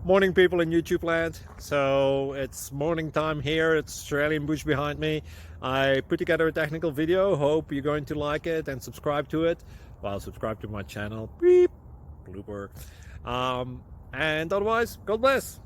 Morning, people in YouTube land. So it's morning time here. It's Australian bush behind me. I put together a technical video. Hope you're going to like it and subscribe to it. Well, subscribe to my channel. Beep. Blooper. And otherwise, God bless.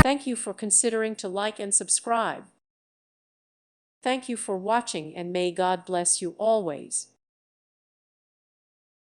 Thank you for considering to like and subscribe. Thank you for watching, and may God bless you always.